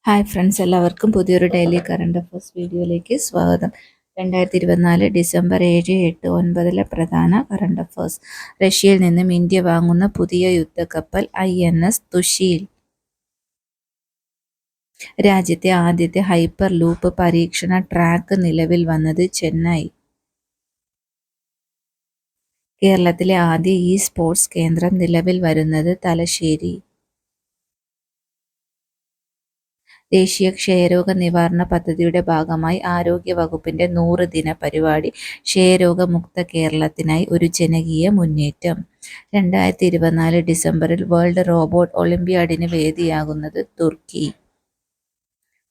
Hi friends, എല്ലാവർക്കും പുതിയൊരു daily current affairs വീഡിയോയിലേക്ക് സ്വാഗതം. 2024 ഡിസംബർ 7, 8, 9 പ്രധാന കറണ്ട് അഫയേഴ്സ്. റഷ്യയിൽ നിന്നും ഇന്ത്യ വാങ്ങുന്ന പുതിയ യുദ്ധക്കപ്പൽ INS തുഷീൽ. രാജ്യത്തെ ആദ്യത്തെ ഹൈപ്പർ ലൂപ്പ് പരീക്ഷണ ട്രാക്ക് നിലവിൽ വന്നത് ചെന്നൈ. കേരളത്തിലെ ആദ്യ സ്പോർട്സ് കേന്ദ്രം നിലവിൽ വരുന്നത് തലശ്ശേരി. ദേശീയ ക്ഷയരോഗ നിവാരണ പദ്ധതിയുടെ ഭാഗമായി ആരോഗ്യവകുപ്പിന്റെ 100 ദിന പരിപാടി ക്ഷയരോഗമുക്ത കേരളത്തിനായി ഒരു ജനകീയ മുന്നേറ്റം. 2024 ഡിസംബറിൽ വേൾഡ് റോബോട്ട് ഒളിമ്പ്യാഡിന് വേദിയാകുന്നത് തുർക്കി.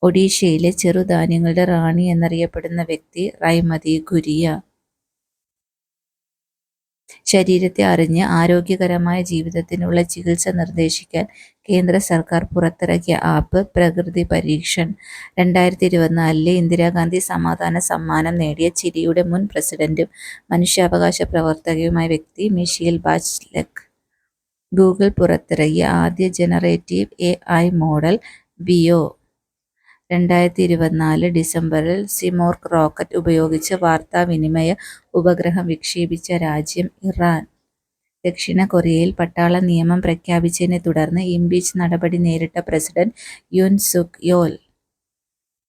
ഒഡീഷയിലെ ചെറുധാന്യങ്ങളുടെ റാണി എന്നറിയപ്പെടുന്ന വ്യക്തി റൈമതി ഖുരിയ. ശരീരത്തെ അറിഞ്ഞ് ആരോഗ്യകരമായ ജീവിതത്തിനുള്ള ചികിത്സ നിർദ്ദേശിക്കാൻ കേന്ദ്ര സർക്കാർ പുറത്തിറക്കിയ ആപ്പ് പ്രകൃതി പരീക്ഷൻ. 2024 ഇന്ദിരാഗാന്ധി സമാധാന സമ്മാനം നേടിയ ചിലിയുടെ മുൻ പ്രസിഡന്റും മനുഷ്യാവകാശ പ്രവർത്തകയുമായ വ്യക്തി മിഷേൽ ബാച്ലെറ്റ്. ഗൂഗിൾ പുറത്തിറക്കിയ ആദ്യ ജനറേറ്റീവ് AI മോഡൽ വിയോ. 2024 ഡിസംബറിൽ സിമോർക്ക് റോക്കറ്റ് ഉപയോഗിച്ച് വാർത്താവിനിമയ ഉപഗ്രഹം വിക്ഷേപിച്ച രാജ്യം ഇറാൻ. ദക്ഷിണ കൊറിയയിൽ പട്ടാള നിയമം പ്രഖ്യാപിച്ചതിനെ തുടർന്ന് ഇംപീച്ച് നടപടി നേരിട്ട president Yoon Suk Yeol.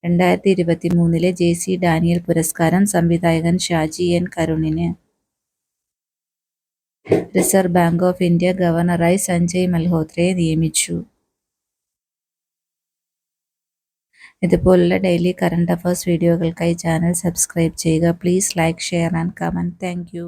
2023 JC Daniel പുരസ്കാരം സംവിധായകൻ ഷാജി N കരുണിന്. റിസർവ് ബാങ്ക് ഓഫ് ഇന്ത്യ ഗവർണറായി സഞ്ജയ് മൽഹോത്രയെ നിയമിച്ചു. ഇതുപോലുള്ള ഡെയിലി കറണ്ട് അഫയേഴ്സ് വീഡിയോകൾക്കായി ചാനൽ സബ്സ്ക്രൈബ് ചെയ്യുക. Please like, share and comment. Thank U.